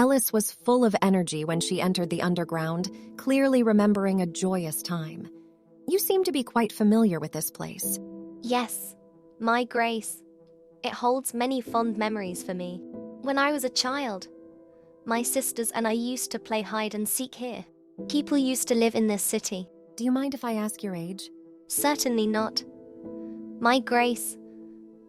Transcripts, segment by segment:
Ellis was full of energy when she entered the underground, clearly remembering a joyous time. You seem to be quite familiar with this place. Yes, my grace. It holds many fond memories for me. When I was a child, my sisters and I used to play hide and seek here. People used to live in this city. Do you mind if I ask your age? Certainly not. My grace,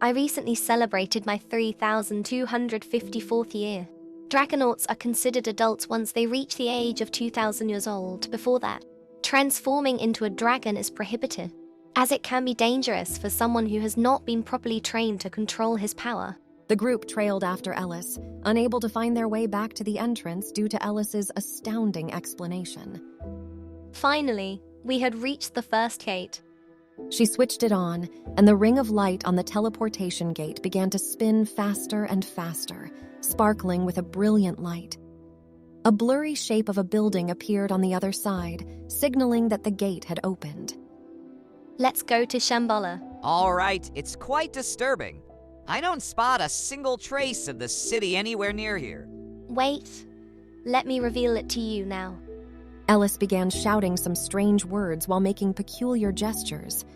I recently celebrated my 3,254th year. Dragonauts are considered adults once they reach the age of 2,000 years old. Before that, transforming into a dragon is prohibited, as it can be dangerous for someone who has not been properly trained to control his power. The group trailed after Ellis, unable to find their way back to the entrance due to Ellis's astounding explanation. Finally, we had reached the first gate. She switched it on, and the ring of light on the teleportation gate began to spin faster and faster, sparkling with a brilliant light. A blurry shape of a building appeared on the other side, signaling that the gate had opened. Let's go to Shambhala. All right, it's quite disturbing. I don't spot a single trace of the city anywhere near here. Wait, let me reveal it to you now. Ellis began shouting some strange words while making peculiar gestures.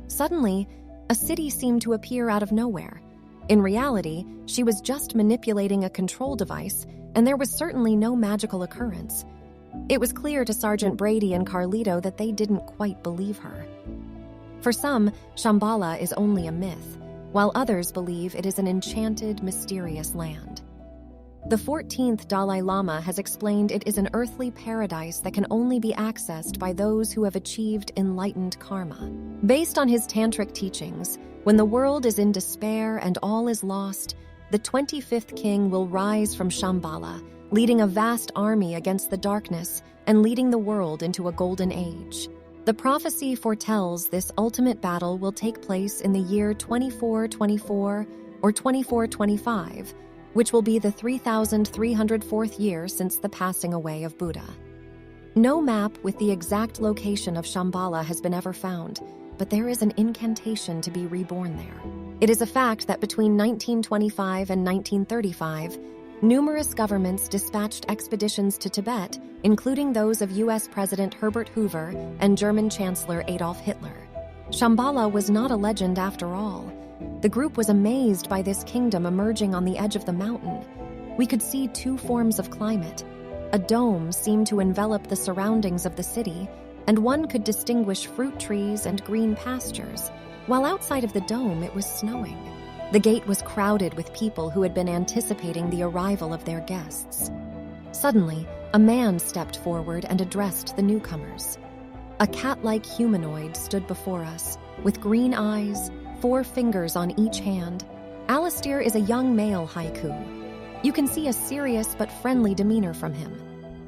Suddenly, a city seemed to appear out of nowhere. In reality, she was just manipulating a control device, and there was certainly no magical occurrence. It was clear to Sergeant Brady and Carlito that they didn't quite believe her. For some, Shambhala is only a myth, while others believe it is an enchanted, mysterious land. The 14th Dalai Lama has explained it is an earthly paradise that can only be accessed by those who have achieved enlightened karma. Based on his tantric teachings, when the world is in despair and all is lost, the 25th king will rise from Shambhala, leading a vast army against the darkness and leading the world into a golden age. The prophecy foretells this ultimate battle will take place in the year 2424 or 2425, which will be the 3,304th year since the passing away of Buddha. No map with the exact location of Shambhala has been ever found, but there is an incantation to be reborn there. It is a fact that between 1925 and 1935, numerous governments dispatched expeditions to Tibet, including those of U.S. President Herbert Hoover and German Chancellor Adolf Hitler. Shambhala was not a legend after all. The group was amazed by this kingdom emerging on the edge of the mountain. We could see two forms of climate. A dome seemed to envelop the surroundings of the city, and one could distinguish fruit trees and green pastures, while outside of the dome it was snowing. The gate was crowded with people who had been anticipating the arrival of their guests. Suddenly, a man stepped forward and addressed the newcomers. A cat-like humanoid stood before us, with green eyes, 4 fingers on each hand. Alistair is a young male haiku. You can see a serious but friendly demeanor from him.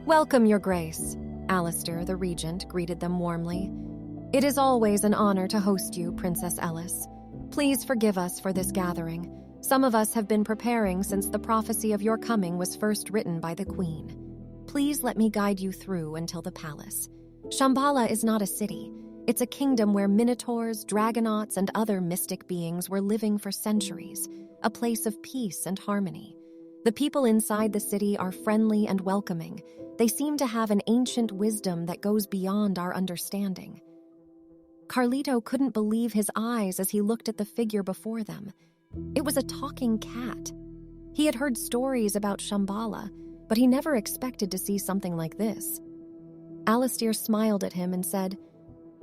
"Welcome, Your Grace." Alistair, the regent, greeted them warmly. "It is always an honor to host you, Princess Ellis. Please forgive us for this gathering. Some of us have been preparing since the prophecy of your coming was first written by the Queen. Please let me guide you through until the palace. Shambhala is not a city. It's a kingdom where minotaurs, dragonauts, and other mystic beings were living for centuries, a place of peace and harmony. The people inside the city are friendly and welcoming. They seem to have an ancient wisdom that goes beyond our understanding." Carlito couldn't believe his eyes as he looked at the figure before them. It was a talking cat. He had heard stories about Shambhala, but he never expected to see something like this. Alistair smiled at him and said,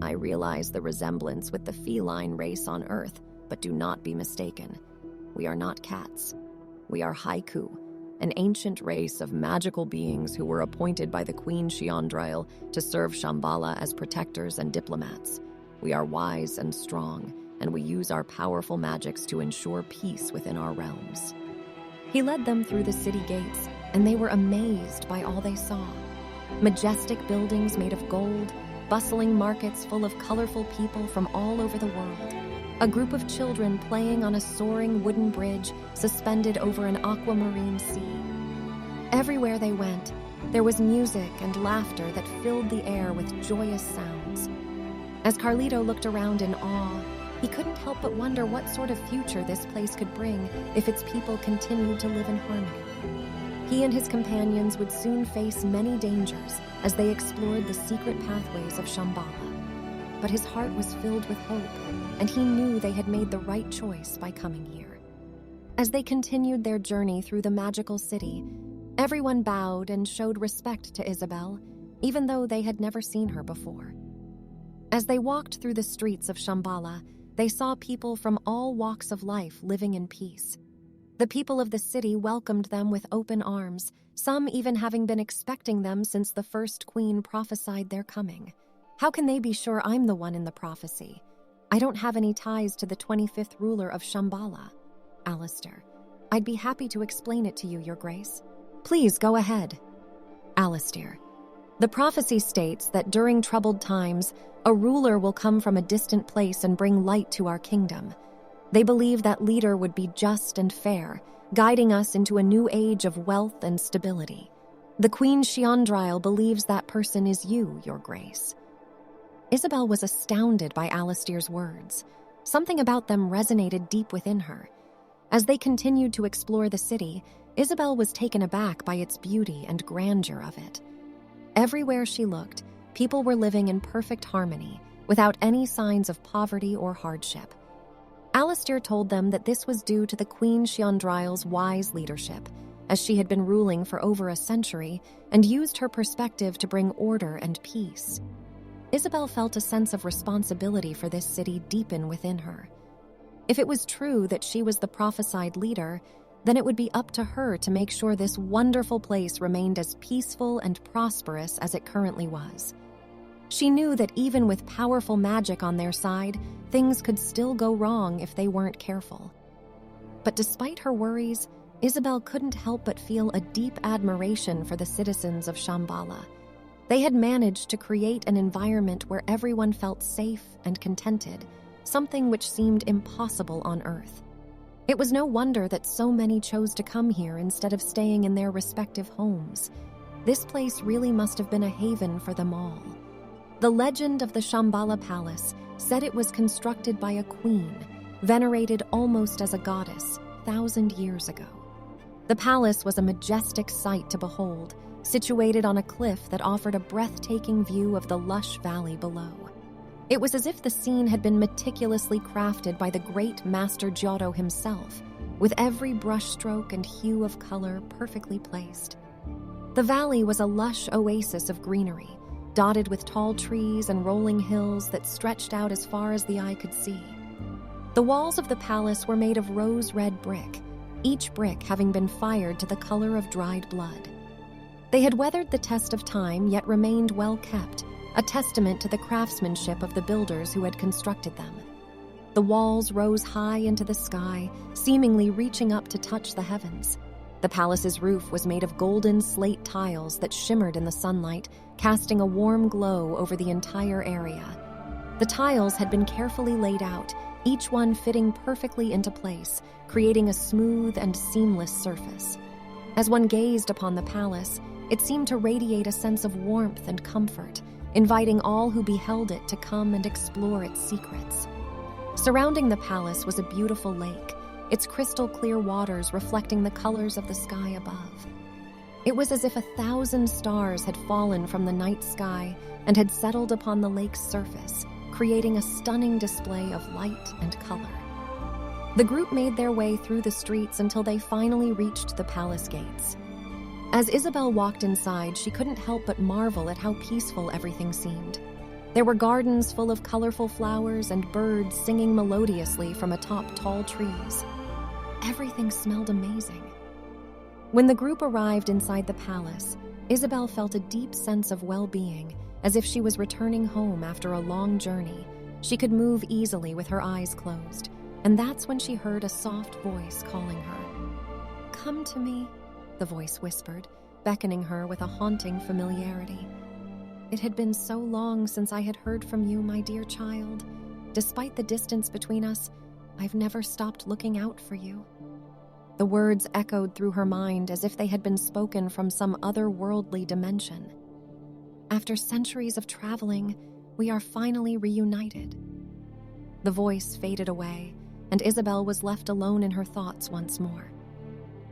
"I realize the resemblance with the feline race on Earth, but do not be mistaken. We are not cats. We are haiku, an ancient race of magical beings who were appointed by the Queen Xiandril to serve Shambhala as protectors and diplomats. We are wise and strong, and we use our powerful magics to ensure peace within our realms." He led them through the city gates, and they were amazed by all they saw. Majestic buildings made of gold, bustling markets full of colorful people from all over the world, a group of children playing on a soaring wooden bridge suspended over an aquamarine sea. Everywhere they went, there was music and laughter that filled the air with joyous sounds. As Carlito looked around in awe, he couldn't help but wonder what sort of future this place could bring if its people continued to live in harmony. He and his companions would soon face many dangers as they explored the secret pathways of Shambhala. But his heart was filled with hope, and he knew they had made the right choice by coming here. As they continued their journey through the magical city, everyone bowed and showed respect to Isabel, even though they had never seen her before. As they walked through the streets of Shambhala, they saw people from all walks of life living in peace. The people of the city welcomed them with open arms, some even having been expecting them since the first queen prophesied their coming. How can they be sure I'm the one in the prophecy? I don't have any ties to the 25th ruler of Shambhala. Alistair, I'd be happy to explain it to you, Your Grace. Please go ahead. Alistair, the prophecy states that during troubled times, a ruler will come from a distant place and bring light to our kingdom. They believe that leader would be just and fair, guiding us into a new age of wealth and stability. The Queen Shiondrile believes that person is you, Your Grace. Isabel was astounded by Alistair's words. Something about them resonated deep within her. As they continued to explore the city, Isabel was taken aback by its beauty and grandeur of it. Everywhere she looked, people were living in perfect harmony, without any signs of poverty or hardship. Alistair told them that this was due to the Queen Shiondrile's wise leadership, as she had been ruling for over a century and used her perspective to bring order and peace. Isabel felt a sense of responsibility for this city deepen within her. If it was true that she was the prophesied leader, then it would be up to her to make sure this wonderful place remained as peaceful and prosperous as it currently was. She knew that even with powerful magic on their side, things could still go wrong if they weren't careful. But despite her worries, Isabel couldn't help but feel a deep admiration for the citizens of Shambhala. They had managed to create an environment where everyone felt safe and contented, something which seemed impossible on Earth. It was no wonder that so many chose to come here instead of staying in their respective homes. This place really must have been a haven for them all. The legend of the Shambhala Palace said it was constructed by a queen, venerated almost as a goddess, 1,000 years ago. The palace was a majestic sight to behold, situated on a cliff that offered a breathtaking view of the lush valley below. It was as if the scene had been meticulously crafted by the great Master Giotto himself, with every brushstroke and hue of color perfectly placed. The valley was a lush oasis of greenery, dotted with tall trees and rolling hills that stretched out as far as the eye could see. The walls of the palace were made of rose-red brick, each brick having been fired to the color of dried blood. They had weathered the test of time, yet remained well kept, a testament to the craftsmanship of the builders who had constructed them. The walls rose high into the sky, seemingly reaching up to touch the heavens. The palace's roof was made of golden slate tiles that shimmered in the sunlight, casting a warm glow over the entire area. The tiles had been carefully laid out, each one fitting perfectly into place, creating a smooth and seamless surface. As one gazed upon the palace, it seemed to radiate a sense of warmth and comfort, inviting all who beheld it to come and explore its secrets. Surrounding the palace was a beautiful lake, its crystal-clear waters reflecting the colors of the sky above. It was as if 1,000 stars had fallen from the night sky and had settled upon the lake's surface, creating a stunning display of light and color. The group made their way through the streets until they finally reached the palace gates. As Isabel walked inside, she couldn't help but marvel at how peaceful everything seemed. There were gardens full of colorful flowers and birds singing melodiously from atop tall trees. Everything smelled amazing. When the group arrived inside the palace, Isabel felt a deep sense of well-being, as if she was returning home after a long journey. She could move easily with her eyes closed, and that's when she heard a soft voice calling her. "Come to me," the voice whispered, beckoning her with a haunting familiarity. "It had been so long since I had heard from you, my dear child. Despite the distance between us, I've never stopped looking out for you." The words echoed through her mind as if they had been spoken from some otherworldly dimension. "After centuries of traveling, we are finally reunited." The voice faded away, and Isabel was left alone in her thoughts once more.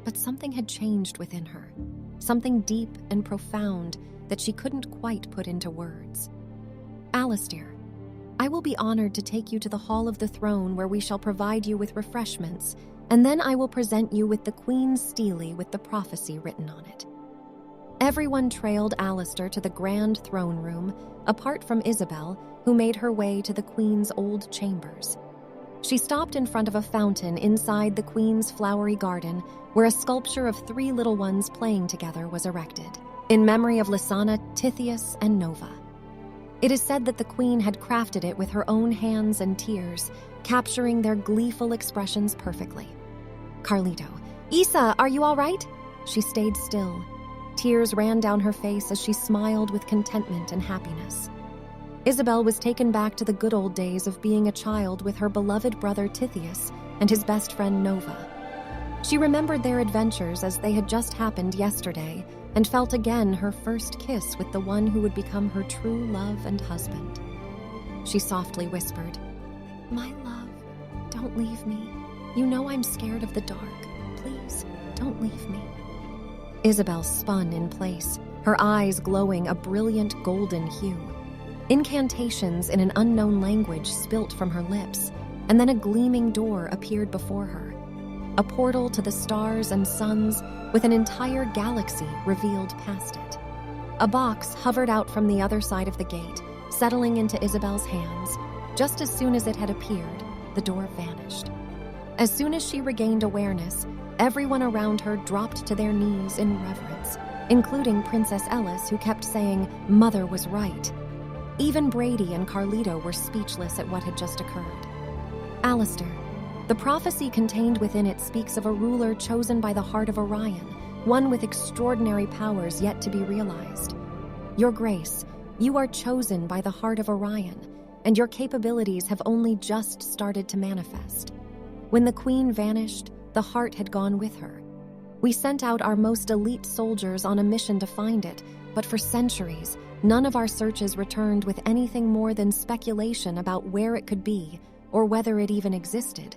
but something had changed within her, something deep and profound that she couldn't quite put into words. Alistair, I will be honored to take you to the Hall of the Throne where we shall provide you with refreshments, and then I will present you with the Queen's stele with the prophecy written on it. Everyone trailed Alistair to the grand throne room, apart from Isabel, who made her way to the Queen's old chambers. She stopped in front of a fountain inside the Queen's flowery garden, where a sculpture of 3 little ones playing together was erected, in memory of Lysana, Tithias, and Nova. It is said that the Queen had crafted it with her own hands and tears, capturing their gleeful expressions perfectly. Carlito, Isa, are you all right? She stayed still. Tears ran down her face as she smiled with contentment and happiness. Isabel was taken back to the good old days of being a child with her beloved brother Tithias and his best friend Nova. She remembered their adventures as they had just happened yesterday and felt again her first kiss with the one who would become her true love and husband. She softly whispered, "My love, don't leave me. You know I'm scared of the dark. Please, don't leave me." Isabel spun in place, her eyes glowing a brilliant golden hue. Incantations in an unknown language spilt from her lips, and then a gleaming door appeared before her. A portal to the stars and suns with an entire galaxy revealed past it. A box hovered out from the other side of the gate, settling into Isabel's hands. Just as soon as it had appeared, the door vanished. As soon as she regained awareness, everyone around her dropped to their knees in reverence, including Princess Ellis, who kept saying, "Mother was right." Even Brady and Carlito were speechless at what had just occurred. Alistair, the prophecy contained within it speaks of a ruler chosen by the heart of Orion, one with extraordinary powers yet to be realized. Your Grace, you are chosen by the heart of Orion, and your capabilities have only just started to manifest. When the Queen vanished, the heart had gone with her. We sent out our most elite soldiers on a mission to find it, but for centuries, none of our searches returned with anything more than speculation about where it could be or whether it even existed.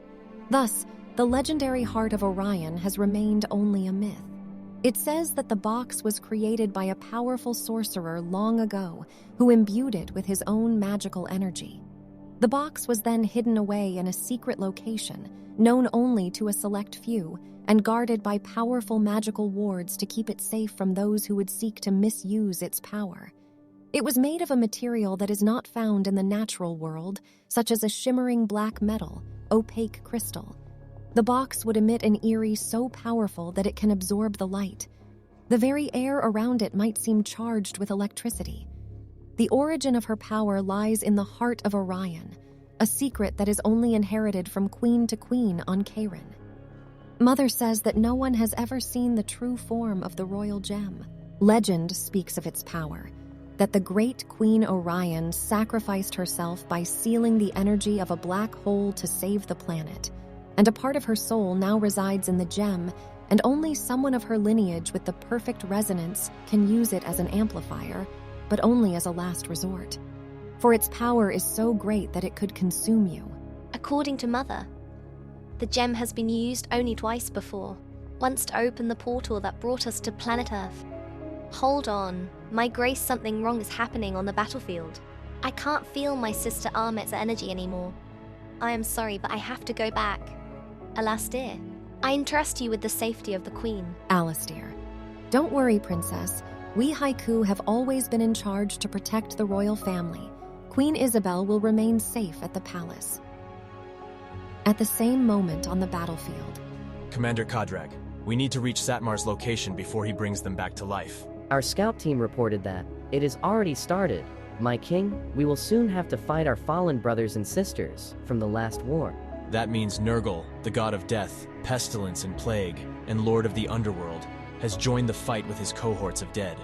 Thus, the legendary heart of Orion has remained only a myth. It says that the box was created by a powerful sorcerer long ago who imbued it with his own magical energy. The box was then hidden away in a secret location, known only to a select few, and guarded by powerful magical wards to keep it safe from those who would seek to misuse its power. It was made of a material that is not found in the natural world, such as a shimmering black metal, opaque crystal. The box would emit an eerie so powerful that it can absorb the light. The very air around it might seem charged with electricity. The origin of her power lies in the heart of Orion, a secret that is only inherited from queen to queen on Charon. Mother says that no one has ever seen the true form of the royal gem. Legend speaks of its power, that the great Queen Orion sacrificed herself by sealing the energy of a black hole to save the planet, and a part of her soul now resides in the gem, and only someone of her lineage with the perfect resonance can use it as an amplifier, but only as a last resort. For its power is so great that it could consume you. According to Mother, the gem has been used only twice before. Once to open the portal that brought us to planet Earth. Hold on, my Grace, something wrong is happening on the battlefield. I can't feel my sister Ahmet's energy anymore. I am sorry, but I have to go back. Alastair, I entrust you with the safety of the Queen. Alistair, don't worry, Princess. We Haiku have always been in charge to protect the royal family. Queen Isabel will remain safe at the palace. At the same moment on the battlefield, Commander Kadrag, we need to reach Satmar's location before he brings them back to life. Our scout team reported that it has already started. My king, we will soon have to fight our fallen brothers and sisters from the last war. That means Nurgle, the god of death, pestilence and plague, and lord of the underworld, has joined the fight with his cohorts of dead.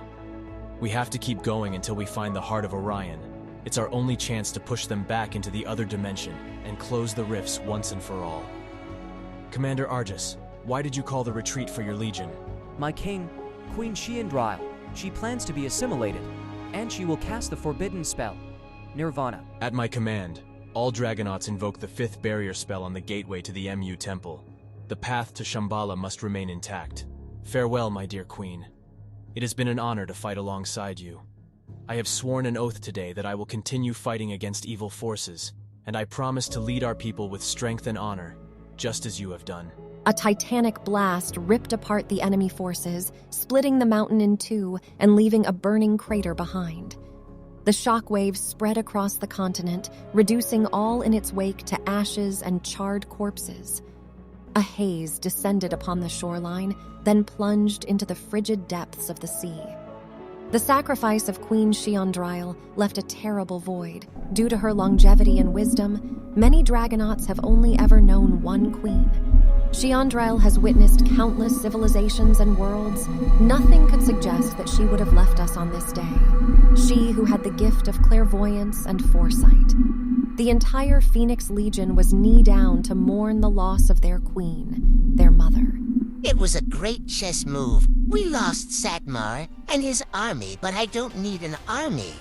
We have to keep going until we find the heart of Orion. It's our only chance to push them back into the other dimension and close the rifts once and for all. Commander Argus, why did you call the retreat for your legion? My king, Queen Shiandril, she plans to be assimilated, and she will cast the forbidden spell, Nirvana. At my command, all Dragonauts invoke the 5th barrier spell on the gateway to the MU Temple. The path to Shambhala must remain intact. Farewell, my dear queen. It has been an honor to fight alongside you. I have sworn an oath today that I will continue fighting against evil forces, and I promise to lead our people with strength and honor, just as you have done. A titanic blast ripped apart the enemy forces, splitting the mountain in two and leaving a burning crater behind. The shockwaves spread across the continent, reducing all in its wake to ashes and charred corpses. A haze descended upon the shoreline, then plunged into the frigid depths of the sea. The sacrifice of Queen Xiandril left a terrible void. Due to her longevity and wisdom, many Dragonauts have only ever known one queen. Xiandril has witnessed countless civilizations and worlds. Nothing could suggest that she would have left us on this day. She who had the gift of clairvoyance and foresight. The entire Phoenix Legion was knee down to mourn the loss of their queen, their mother. It was a great chess move. We lost Satmar and his army, but I don't need an army.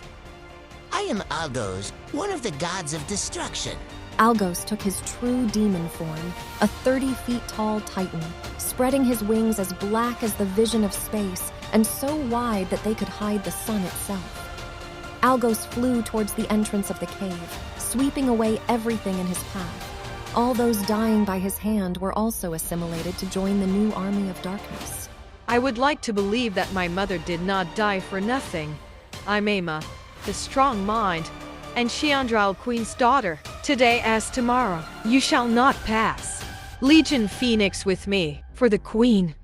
I am Algos, one of the gods of destruction. Algos took his true demon form, a 30-feet-tall titan, spreading his wings as black as the vision of space and so wide that they could hide the sun itself. Algos flew towards the entrance of the cave, sweeping away everything in his path. All those dying by his hand were also assimilated to join the new army of darkness. I would like to believe that my mother did not die for nothing. I'm Aima, the strong mind, and Xiandril Queen's daughter. Today as tomorrow, you shall not pass. Legion Phoenix with me, for the Queen.